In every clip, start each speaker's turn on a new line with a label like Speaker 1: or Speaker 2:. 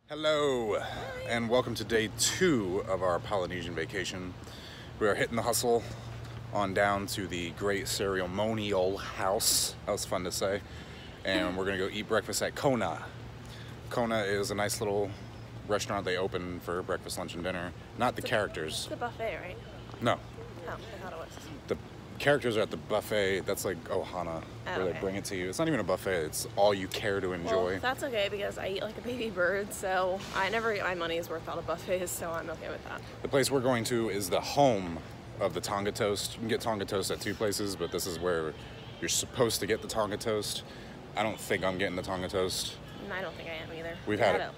Speaker 1: Hello, and welcome to day 2 of our Polynesian vacation. We are hitting the hustle on down to the Great Ceremonial House. That was fun to say. And we're gonna go eat breakfast at Kona. Kona is a nice little restaurant they open for breakfast, lunch, and dinner. Not the characters.
Speaker 2: It's a buffet, right?
Speaker 1: No.
Speaker 2: Oh, I thought it was.
Speaker 1: The characters are at the buffet. That's like Ohana, where they bring it to you. It's not even a buffet. It's all you care to enjoy.
Speaker 2: Well, that's okay because I eat like a baby bird, so I never get my money's worth out of buffets, so I'm okay with that.
Speaker 1: The place we're going to is the home of the Tonga toast. You can get Tonga toast at 2 places, but this is where you're supposed to get the Tonga toast. I don't think I'm getting the Tonga toast.
Speaker 2: I don't think I am either.
Speaker 1: We've had it.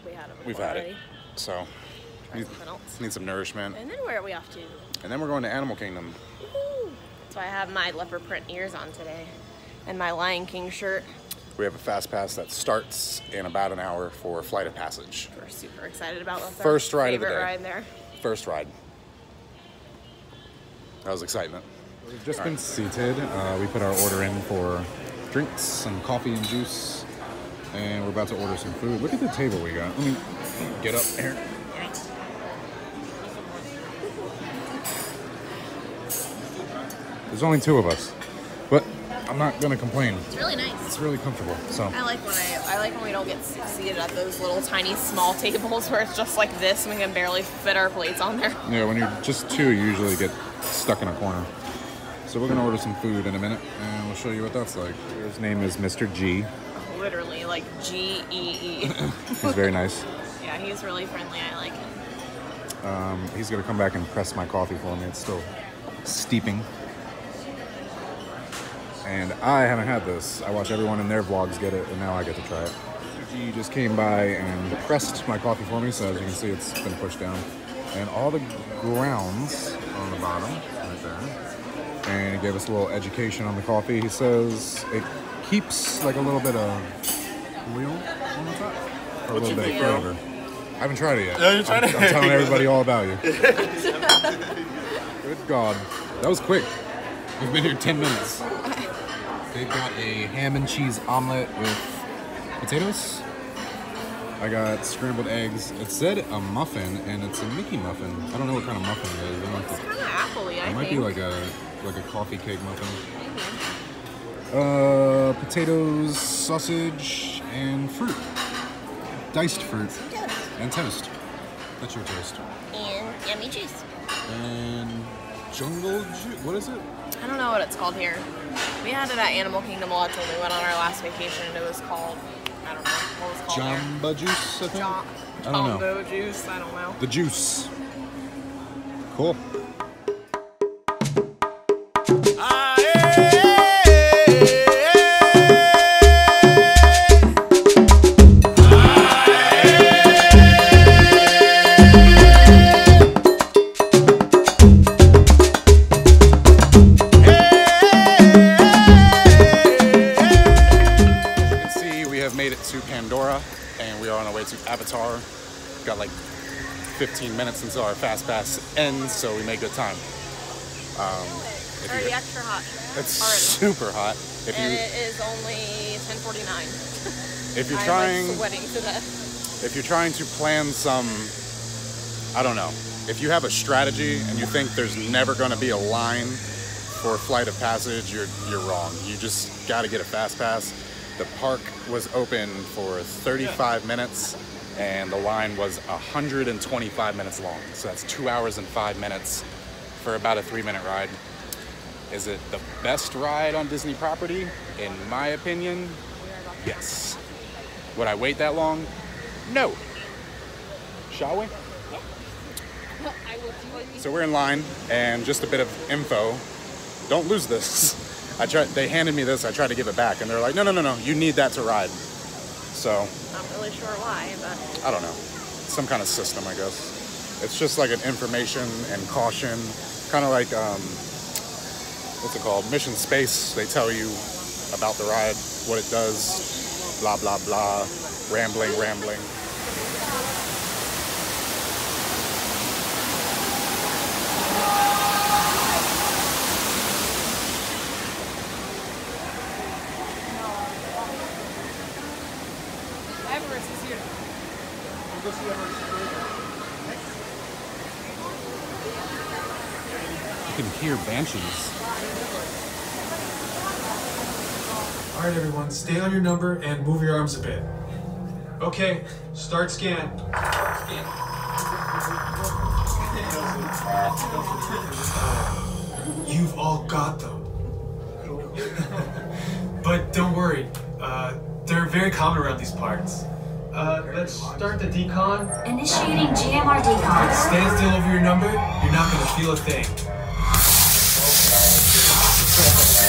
Speaker 2: We've had it.
Speaker 1: So, need some nourishment.
Speaker 2: And then where are we off to?
Speaker 1: And then we're going to Animal Kingdom.
Speaker 2: Woo-hoo. So I have my leopard print ears on today and my Lion King shirt.
Speaker 1: We have a fast pass that starts in about an hour for Flight of Passage.
Speaker 2: We're super excited about that.
Speaker 1: First ride of the day.
Speaker 2: Favorite ride there.
Speaker 1: First ride. That was excitement.
Speaker 3: We've just been seated. We put our order in for drinks, some coffee and juice, and we're about to order some food. Look at the table we got. Let me get up here. There's only 2 of us, but I'm not gonna complain.
Speaker 2: It's really nice.
Speaker 3: It's really comfortable. So
Speaker 2: I like when we don't get seated at those little tiny small tables where it's just like this and we can barely fit our plates on there.
Speaker 3: yeah, when you're just 2, you usually get stuck in a corner. So we're gonna order some food in a minute, and we'll show you what that's like. His name is Mr. G.
Speaker 2: Literally, like G-E-E.
Speaker 3: He's very nice.
Speaker 2: Yeah, he's really friendly. I like him.
Speaker 3: He's gonna come back and press my coffee for me. It's still steeping. And I haven't had this. I watch everyone in their vlogs get it, and now I get to try it. He just came by and pressed my coffee for me, so as you can see, it's been pushed down. And all the grounds on the bottom, right there. And he gave us a little education on the coffee. He says it keeps like a little bit of oil on the top, or a little bit of flavor. I haven't tried it yet.
Speaker 4: No, you tried it?
Speaker 3: I'm telling everybody all about you. Good God. That was quick. We've been here 10 minutes. They've got a ham and cheese omelet with potatoes. I got scrambled eggs. It said a muffin, and it's a Mickey muffin. I don't know what kind of muffin it is.
Speaker 2: It's kind of apple-y, I think.
Speaker 3: It might be like a coffee cake muffin. Potatoes, sausage, and fruit. Diced fruit. And toast. That's your toast.
Speaker 2: And yummy juice.
Speaker 3: And jungle juice. What is it?
Speaker 2: I don't know what it's called here. We had it at Animal Kingdom a lot when we went on our last vacation, and it was called, I don't know, what was it called
Speaker 3: Jamba juice, I think? I don't know.
Speaker 2: Jumbo juice, I don't know.
Speaker 3: The juice. Cool.
Speaker 1: And we are on our way to Avatar. We've got like 15 minutes until our fast pass ends, so we make good time.
Speaker 2: It's already extra hot.
Speaker 1: It's
Speaker 2: already.
Speaker 1: Super hot.
Speaker 2: It is only 10:49.
Speaker 1: If you're trying,
Speaker 2: I'm like sweating to death.
Speaker 1: If you're trying to plan some, I don't know. If you have a strategy and you think there's never going to be a line for Flight of Passage, you're wrong. You just got to get a fast pass. The park was open for 35 minutes, and the line was 125 minutes long. So that's 2 hours and 5 minutes for about a 3-minute ride. Is it the best ride on Disney property? In my opinion, yes. Would I wait that long? No. Shall we?
Speaker 2: Yeah. I will do it.
Speaker 1: So we're in line, and just a bit of info. Don't lose this. They handed me this, I tried to give it back, and they're like, no, you need that to ride. So.
Speaker 2: Not really sure why, but.
Speaker 1: I don't know. Some kind of system, I guess. It's just like an information and caution, kind of like, what's it called? Mission Space. They tell you about the ride, what it does, blah, blah, blah, rambling. You can hear banshees.
Speaker 4: All right, everyone, stay on your number and move your arms a bit. Okay, start scan. You've all got them. But don't worry, they're very common around these parts. Let's start the decon.
Speaker 5: Initiating GMR decon.
Speaker 4: Stand still over your number, you're not gonna feel a thing.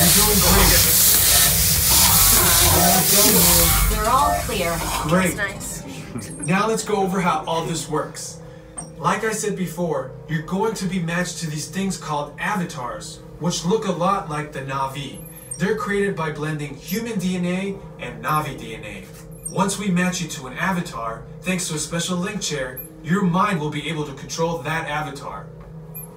Speaker 4: You're doing great.
Speaker 5: We're all clear.
Speaker 4: Great.
Speaker 2: Nice.
Speaker 4: Now let's go over how all this works. Like I said before, you're going to be matched to these things called avatars, which look a lot like the Na'vi. They're created by blending human DNA and Na'vi DNA. Once we match you to an avatar, thanks to a special link chair, your mind will be able to control that avatar.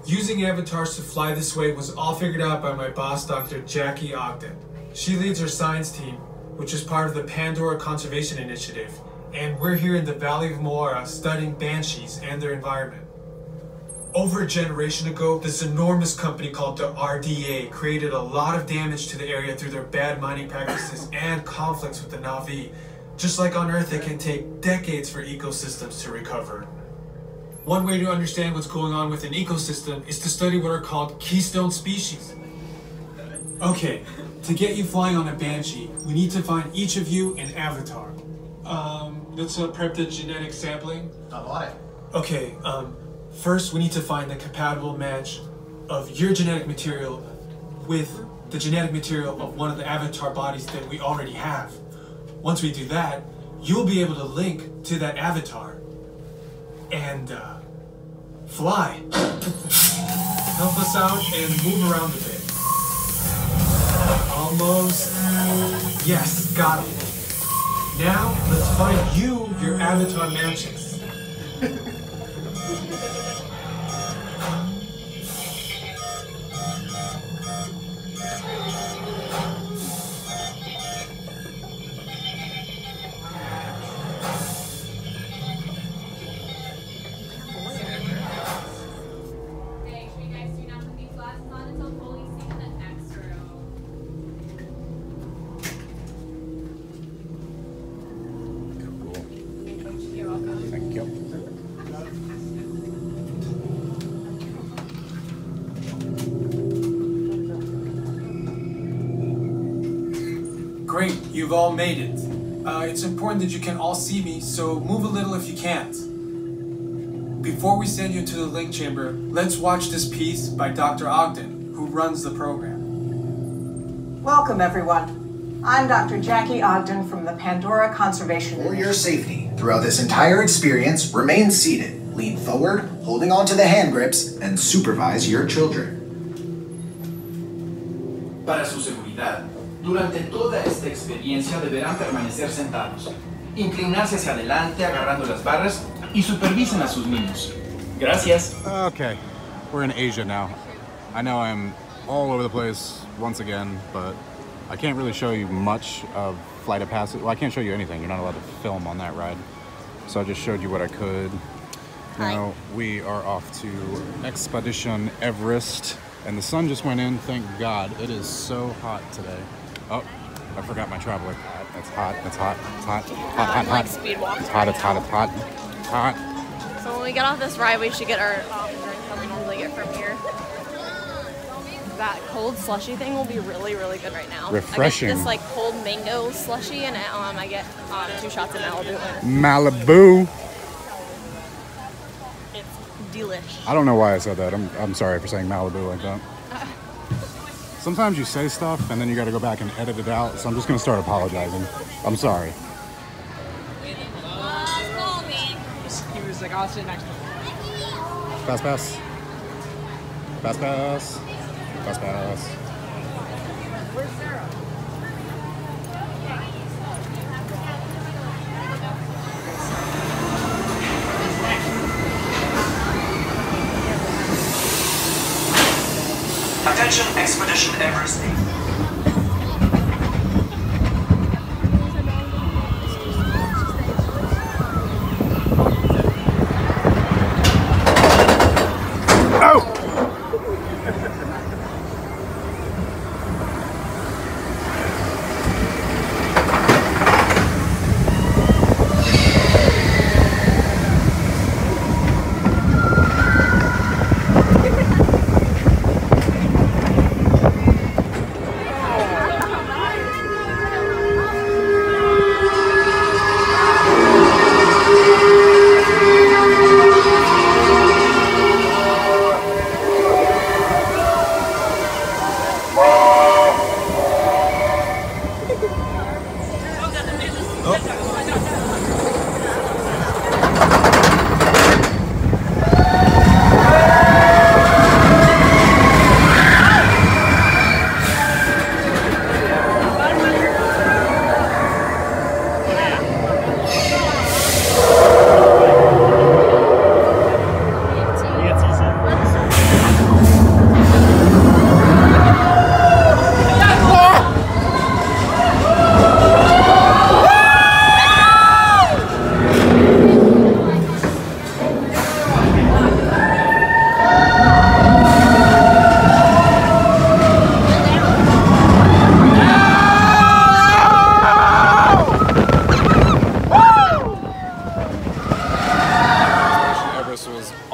Speaker 4: Using avatars to fly this way was all figured out by my boss, Dr. Jackie Ogden. She leads our science team, which is part of the Pandora Conservation Initiative, and we're here in the Valley of Moara studying banshees and their environment. Over a generation ago, this enormous company called the RDA created a lot of damage to the area through their bad mining practices and conflicts with the Na'vi. Just like on Earth, it can take decades for ecosystems to recover. One way to understand what's going on with an ecosystem is to study what are called keystone species. Okay, to get you flying on a banshee, we need to find each of you an avatar. Let's prep the genetic sampling.
Speaker 6: I'm on it.
Speaker 4: Okay, first we need to find the compatible match of your genetic material with the genetic material of one of the avatar bodies that we already have. Once we do that, you'll be able to link to that avatar and fly. Help us out and move around a bit. Almost. Yes, got it. Now, let's find you your avatar matches.
Speaker 3: Thank you.
Speaker 4: Great, you've all made it. It's important that you can all see me, so move a little if you can't. Before we send you into the link chamber, let's watch this piece by Dr. Ogden, who runs the program.
Speaker 7: Welcome, everyone. I'm Dr. Jackie Ogden from the Pandora Conservation
Speaker 6: For your
Speaker 7: Initiative.
Speaker 6: safety, throughout this entire experience, remain seated, lean forward, holding onto the hand grips, and supervise your children.
Speaker 8: Para su seguridad, durante toda esta experiencia deberán permanecer sentados, inclinarse hacia adelante agarrando las barras y supervisen a sus niños. Gracias.
Speaker 1: Okay, we're in Asia now. I know I'm all over the place once again, but I can't really show you much of Flight of Passage. Well, I can't show you anything. You're not allowed to film on that ride. So I just showed you what I could. Now we are off to Expedition Everest, and the sun just went in, thank God. It is so hot today. Oh, I forgot my traveler. It's hot, it's hot, it's hot, hot, hot,
Speaker 2: Like
Speaker 1: hot.
Speaker 2: speed walks
Speaker 1: It's hot,
Speaker 2: right
Speaker 1: it's hot, it's hot, it's hot.
Speaker 2: So when we get off this ride, we should get our drink that we normally get from here. That cold slushy thing will be really, really good right now.
Speaker 1: Refreshing.
Speaker 2: I get this like cold mango slushy, and I get 2 shots of Malibu.
Speaker 1: Malibu.
Speaker 2: It's delish.
Speaker 1: I don't know why I said that. I'm sorry for saying Malibu like that. Sometimes you say stuff and then you got to go back and edit it out. So I'm just gonna start apologizing. I'm sorry.
Speaker 2: He was like, I'll sit next to him.
Speaker 1: Fast pass. Fast pass. Fast pass.
Speaker 2: Where's Sarah?
Speaker 9: Attention, Expedition Everest.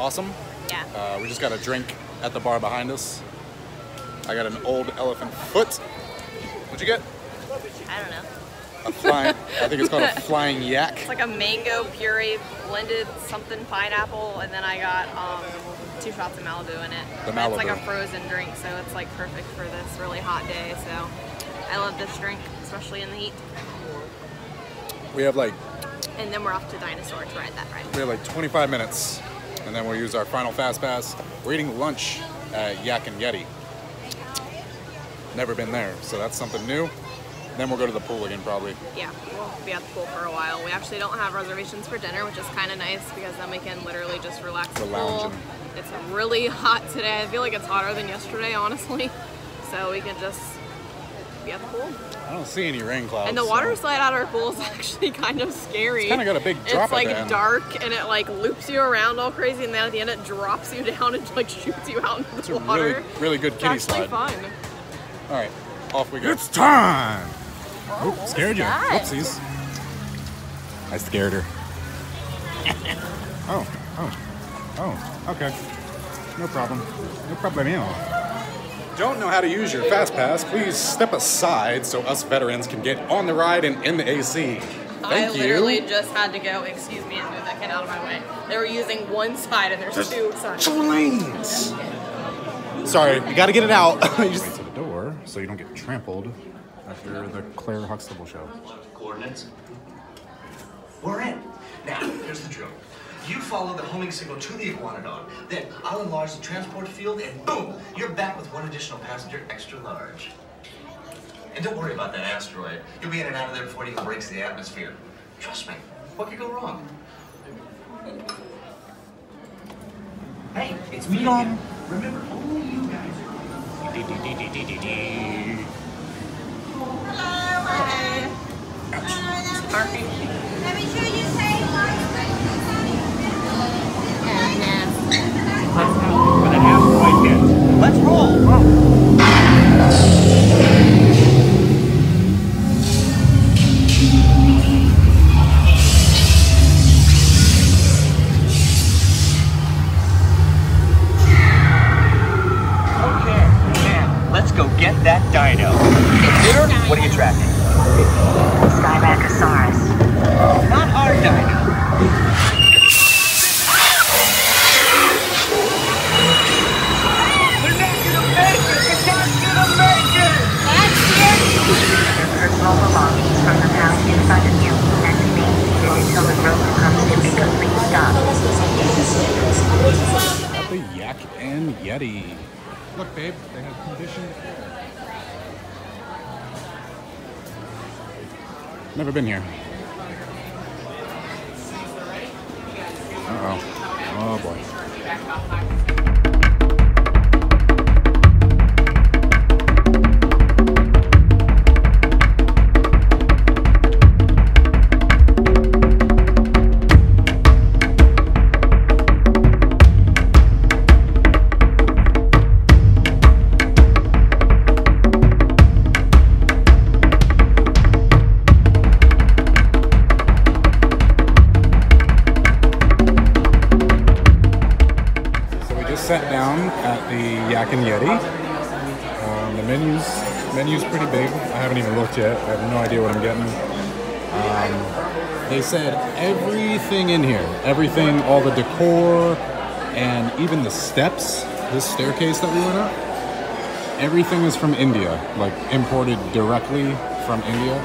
Speaker 1: awesome.
Speaker 2: Yeah.
Speaker 1: We just got a drink at the bar behind us. I got an old elephant foot. What'd you get?
Speaker 2: I don't know.
Speaker 1: A flying, I think it's called a flying yak.
Speaker 2: It's like a mango puree blended something pineapple, and then I got 2 shots of Malibu in it.
Speaker 1: The
Speaker 2: And
Speaker 1: Malibu.
Speaker 2: it's like a frozen drink, so it's like perfect for this really hot day. So I love this drink, especially in the heat.
Speaker 1: We have like
Speaker 2: And then we're off to Dinosaur to ride that ride.
Speaker 1: We have like 25 minutes, and then we'll use our final fast pass. We're eating lunch at Yak and Yeti. Never been there, so that's something new. Then we'll go to the pool again, probably.
Speaker 2: Yeah, we'll be at the pool for a while. We actually don't have reservations for dinner, which is kind of nice because then we can literally just relax at the pool.
Speaker 1: lounging.
Speaker 2: It's really hot today. I feel like it's hotter than yesterday, honestly. So we can just be at the pool.
Speaker 1: I don't see any rain clouds.
Speaker 2: And the water slide at our pool is actually kind of scary.
Speaker 1: It's kind of got a big drop
Speaker 2: It's like
Speaker 1: at the end.
Speaker 2: dark and it like loops you around all crazy, and then at the end it drops you down and like shoots you out into the water.
Speaker 1: Really, really good kiddie
Speaker 2: It's actually
Speaker 1: slide.
Speaker 2: fun.
Speaker 1: All right, off we go.
Speaker 3: It's time!
Speaker 2: Oh,
Speaker 3: Oop, scared you.
Speaker 2: that?
Speaker 3: Whoopsies. I scared her. Oh, okay. No problem. No problemo.
Speaker 1: Don't know how to use your fast pass? Please step aside so us veterans can get on the ride and in the AC. Thank
Speaker 2: I
Speaker 1: you.
Speaker 2: literally just had to go, excuse me, and move that kid out of my way. They were using one side and there's 2 sides.
Speaker 1: 2 lanes. Sorry, you got to get it out. You just-
Speaker 3: Way to the door so you don't get trampled after the Claire Huxtable show.
Speaker 9: Coordinates. We're in. Now, here's the drill. You follow the homing signal to the iguanodon. Then I'll enlarge the transport field, and boom, you're back with 1 additional passenger, extra large. And don't worry about that asteroid. You'll be in and out of there before it even breaks the atmosphere. Trust me. What could go wrong? Hey, it's me again. Remember, only you guys are.
Speaker 2: Parking.
Speaker 10: Let me show you say
Speaker 8: With an asteroid hit. Let's roll. Okay, now let's go get that dino. Computer, what are you tracking?
Speaker 5: Skyline.
Speaker 8: Not our dino. They're not gonna make it! They're not gonna make it!
Speaker 5: Personal belongings from the path in front of you and remain until the road comes to a complete stop.
Speaker 3: At the Yak and Yeti. Look, babe, they have conditioned air. Never been here. Uh-oh. Oh, boy. Sat down at the Yak and Yeti. The menu's pretty big. I haven't even looked yet. I have no idea what I'm getting. They said everything in here, everything, all the decor, and even the steps, this staircase that we went up, everything is from India, like imported directly from India.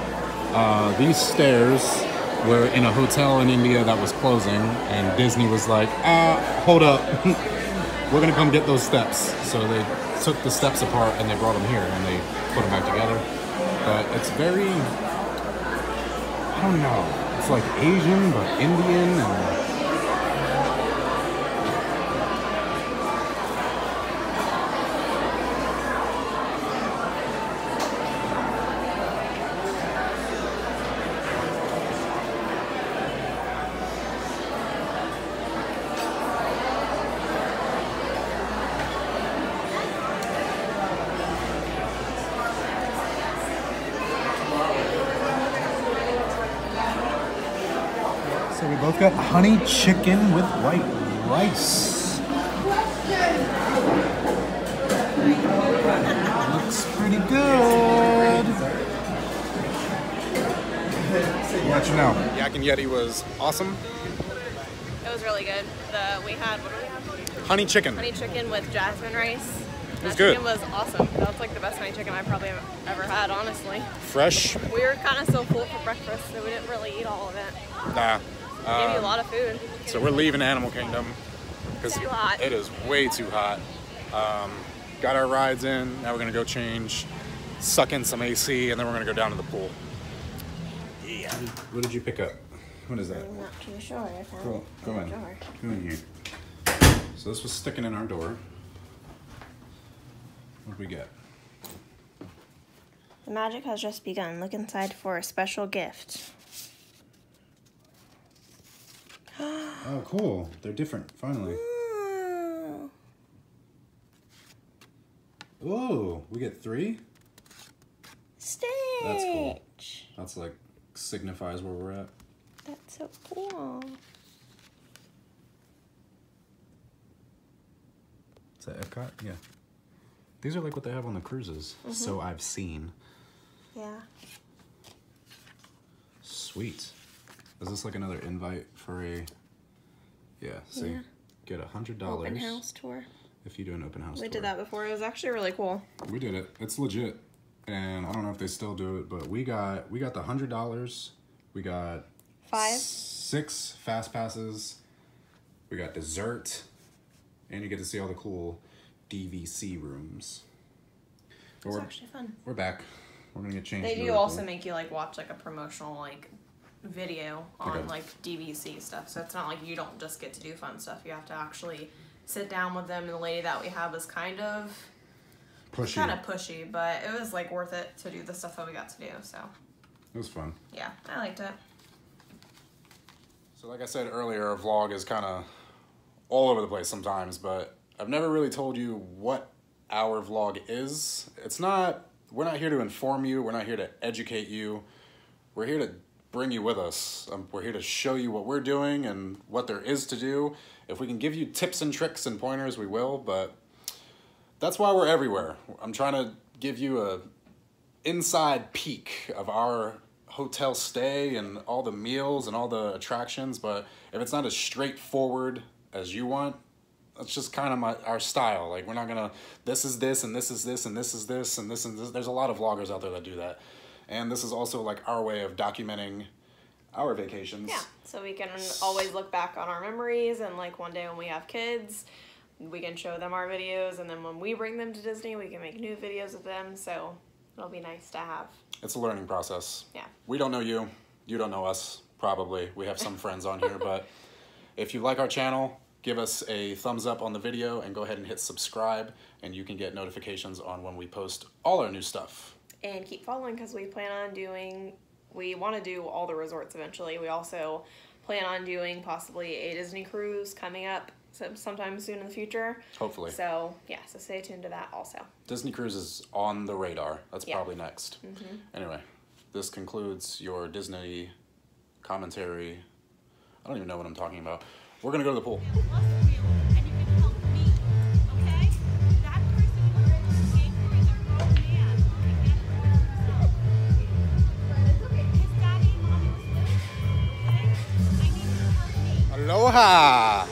Speaker 3: These stairs were in a hotel in India that was closing, and Disney was like, hold up. We're gonna come get those steps. So they took the steps apart and they brought them here and they put them back together. But it's very, I don't know, it's like Asian but Indian and so we both got honey chicken with white rice. Looks pretty good. I'll let you know.
Speaker 1: Yak and Yeti was awesome.
Speaker 2: It was really good. We had, what do we have?
Speaker 1: Honey chicken.
Speaker 2: Honey chicken with jasmine rice.
Speaker 1: It was
Speaker 2: That
Speaker 1: good.
Speaker 2: chicken was awesome. That was like the best honey chicken I probably have ever had, honestly.
Speaker 1: Fresh.
Speaker 2: We were kind of so full for breakfast, so we didn't really eat all of it.
Speaker 1: Nah.
Speaker 2: Gave you a lot of food.
Speaker 1: So we're leaving Animal Kingdom because
Speaker 2: Too hot.
Speaker 1: it is way too hot. Got our rides in. Now we're gonna go change, suck in some AC, and then we're gonna go down to the pool.
Speaker 3: Yeah. What did you pick up? What is that?
Speaker 2: I'm not too sure.
Speaker 3: Cool. Come on. Come in here. So this was sticking in our door. What did we get?
Speaker 2: The magic has just begun. Look inside for a special gift.
Speaker 3: Oh, cool. They're different, finally. Oh, we get 3?
Speaker 2: Stitch.
Speaker 3: That's cool. That's like signifies where we're at.
Speaker 2: That's so cool.
Speaker 3: Is that Epcot? Yeah. These are like what they have on the cruises. So I've seen.
Speaker 2: Yeah.
Speaker 3: Sweet. Is this like another invite for a... Yeah, see?
Speaker 2: Yeah.
Speaker 3: Get $100
Speaker 2: Open house tour.
Speaker 3: if you do an open house
Speaker 2: We
Speaker 3: tour.
Speaker 2: did that before. It was actually really cool.
Speaker 3: We did it. It's legit. And I don't know if they still do it, but we got the $100. We got 6 fast passes. We got dessert. And you get to see all the cool DVC rooms. But
Speaker 2: It's actually fun.
Speaker 3: We're back. We're gonna get changed.
Speaker 2: They do also make you like watch like a promotional like video on like DVC stuff. So it's not like you don't just get to do fun stuff. You have to actually sit down with them. And the lady that we have was kind of pushy, but it was like worth it to do the stuff that we got to do. So
Speaker 3: it was fun.
Speaker 2: Yeah, I liked it.
Speaker 1: So like I said earlier, our vlog is kind of all over the place sometimes, but I've never really told you what our vlog is. We're not here to inform you. We're not here to educate you. We're here to bring you with us. We're here to show you what we're doing and what there is to do. If we can give you tips and tricks and pointers, we will, but that's why we're everywhere. I'm trying to give you a inside peek of our hotel stay and all the meals and all the attractions, but if it's not as straightforward as you want, that's just kind of our style. Like, we're not gonna, this is this, and this is this, and this is this, and this and this. There's a lot of vloggers out there that do that. And this is also like our way of documenting our vacations.
Speaker 2: Yeah, so we can always look back on our memories, and like one day when we have kids, we can show them our videos, and then when we bring them to Disney, we can make new videos of them, so it'll be nice to have.
Speaker 1: It's a learning process.
Speaker 2: Yeah.
Speaker 1: We don't know you. You don't know us, probably. We have some friends on here, but if you like our channel, give us a thumbs up on the video and go ahead and hit subscribe, and you can get notifications on when we post all our new stuff.
Speaker 2: And keep following, because we want to do all the resorts eventually. We also plan on doing possibly a Disney cruise coming up sometime soon in the future.
Speaker 1: Hopefully.
Speaker 2: So yeah, so stay tuned to that also.
Speaker 1: Disney cruise is on the radar. That's probably next. Anyway, this concludes your Disney commentary. I don't even know what I'm talking about. We're gonna go to the pool. Aloha!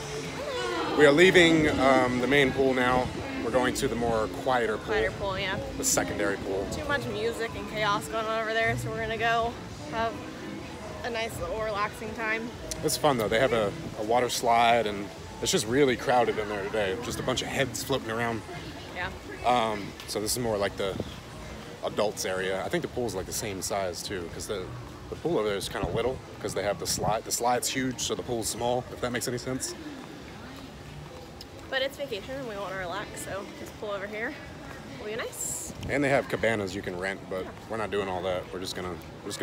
Speaker 1: We are leaving the main pool now. We're going to the more quieter pool.
Speaker 2: Quieter pool, yeah.
Speaker 1: The secondary pool.
Speaker 2: Too much music and chaos going on over there, so we're gonna go have a nice little relaxing time.
Speaker 1: It's fun though. They have a water slide, and it's just really crowded in there today. Just a bunch of heads floating around.
Speaker 2: Yeah.
Speaker 1: So this is more like the adults area. I think the pool's like the same size too, because the pool over there is kind of little because they have the slide. The slide's huge, so the pool's small, if that makes any sense.
Speaker 2: But it's vacation and we want to relax, so just pull over here. Will be nice.
Speaker 1: And they have cabanas you can rent, but we're not doing all that. We're just gonna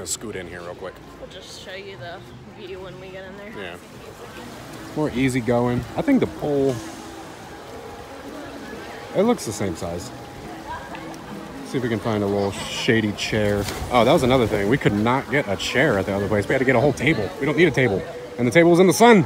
Speaker 1: scoot in here real quick.
Speaker 2: We'll just show you the view when we get in there.
Speaker 1: Yeah. More easy going. I think the pool, it looks the same size. See if we can find a little shady chair. Oh, that was another thing. We could not get a chair at the other place. We had to get a whole table. We don't need a table. And the table was in the sun.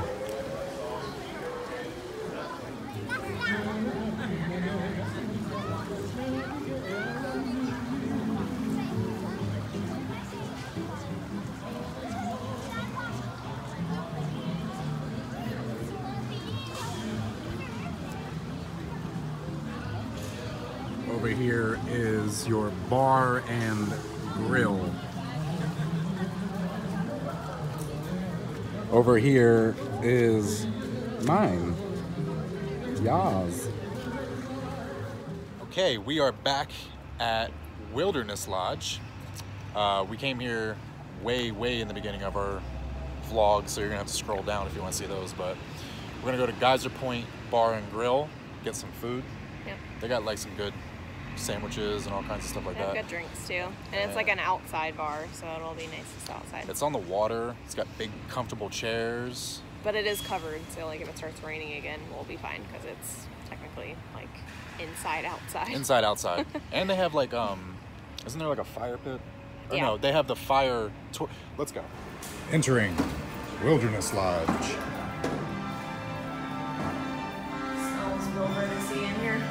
Speaker 3: Over here is your bar and grill. Over here is mine. Yas. Okay, we are back at Wilderness Lodge. We came here way in the beginning of our vlog, so you're gonna have to scroll down if you want to see those, but we're gonna go to Geyser Point Bar and Grill, get some food.
Speaker 2: Yep.
Speaker 3: They got like some good sandwiches and all kinds of stuff like
Speaker 2: They have
Speaker 3: that.
Speaker 2: good drinks too. And it's like an outside bar, so it'll be nice to sit outside.
Speaker 3: It's on the water. It's got big, comfortable chairs.
Speaker 2: But it is covered, so like if it starts raining again, we'll be fine because it's technically like inside outside.
Speaker 3: Inside outside. And they have like isn't there like a fire pit? Or no, they have the fire tour. Let's go. Entering Wilderness Lodge.
Speaker 2: Smells real good to see in here.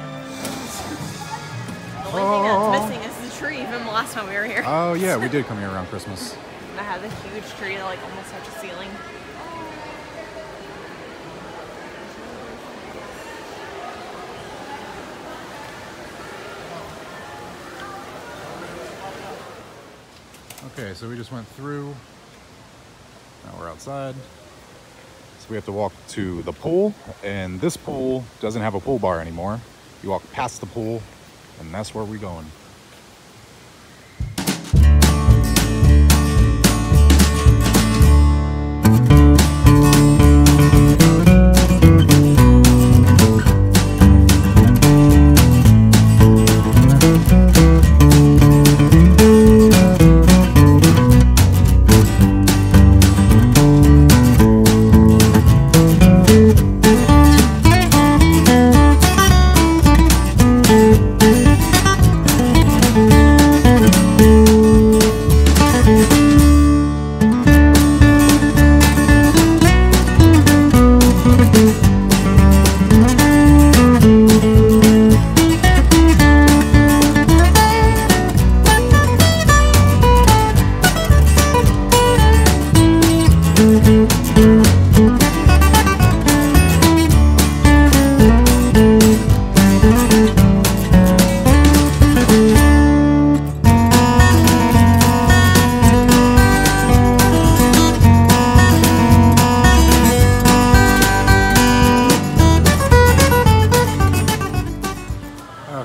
Speaker 2: The only thing that's missing is the tree from the last time we were here.
Speaker 3: Oh yeah, we did come here around Christmas.
Speaker 2: That has a huge tree that like almost touches the ceiling.
Speaker 3: Okay, so we just went through. Now we're outside. So we have to walk to the pool, and this pool doesn't have a pool bar anymore. You walk past the pool, and that's where we're going.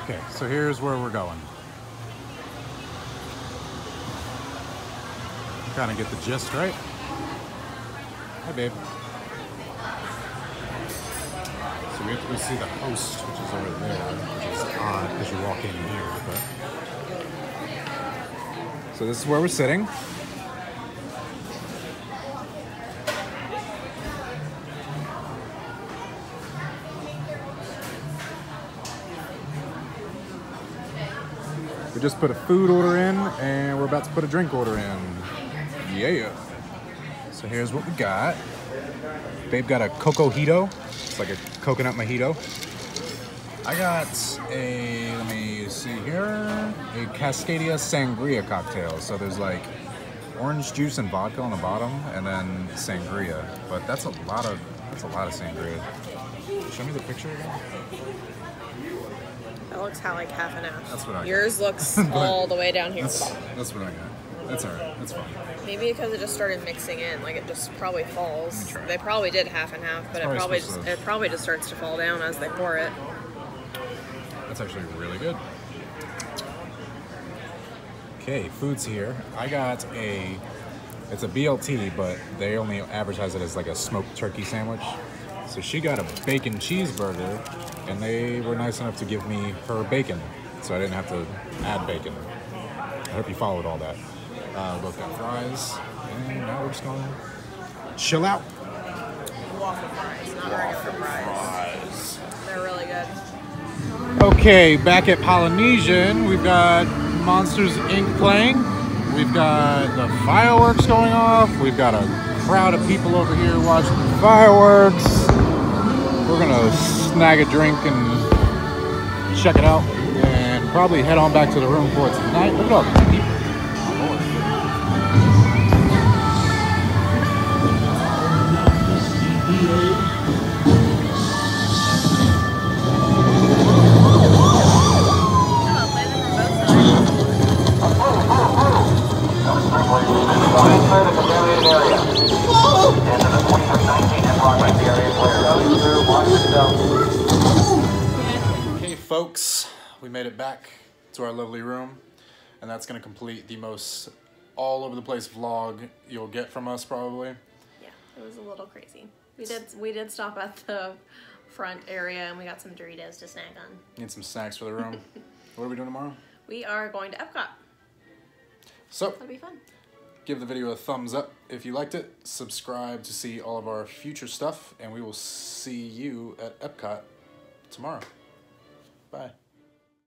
Speaker 3: Okay, so here's where we're going. Kind of get the gist, right? Hi, babe. So we have to go see the host, which is over there, which is odd because you walk in here. But so this is where we're sitting. We just put a food order in, and we're about to put a drink order in. Yeah. So here's what we got. Babe got a Coco-hito. It's like a coconut mojito. I got a, let me see here, a Cascadia Sangria cocktail. So there's like orange juice and vodka on the bottom, and then sangria. But that's a lot of sangria. Show me the picture again.
Speaker 2: That looks like half and half.
Speaker 3: That's what I got.
Speaker 2: Yours looks all the way down here at the bottom.
Speaker 3: That's what I got. That's alright. That's fine.
Speaker 2: Maybe because it just started mixing in, like it just probably falls. They probably did half and half, but it probably just starts to fall down as they pour it.
Speaker 3: That's actually really good. Okay, food's here. I got it's a BLT, but they only advertise it as like a smoked turkey sandwich. So she got a bacon cheeseburger, and they were nice enough to give me her bacon, so I didn't have to add bacon. I hope you followed all that. Both got fries, and now we're just gonna chill out.
Speaker 2: Waffle fries, not regular fries. They're really good.
Speaker 3: Okay, back at Polynesian, we've got Monsters Inc. playing. We've got the fireworks going off. We've got a crowd of people over here watching the fireworks. We're gonna snag a drink and check it out, and probably head on back to the room for tonight. Look at all the people.
Speaker 1: Hey folks, we made it back to our lovely room, and that's gonna complete the most all over the place vlog you'll get from us probably.
Speaker 2: Yeah, it was a little crazy. We did stop at the front area and we got some Doritos to snack on.
Speaker 1: Need some snacks for the room. What are we doing tomorrow?
Speaker 2: We are going to Epcot.
Speaker 1: So
Speaker 2: That'll be fun.
Speaker 1: Give the video a thumbs up if you liked it. Subscribe to see all of our future stuff, and we will see you at Epcot tomorrow. Bye.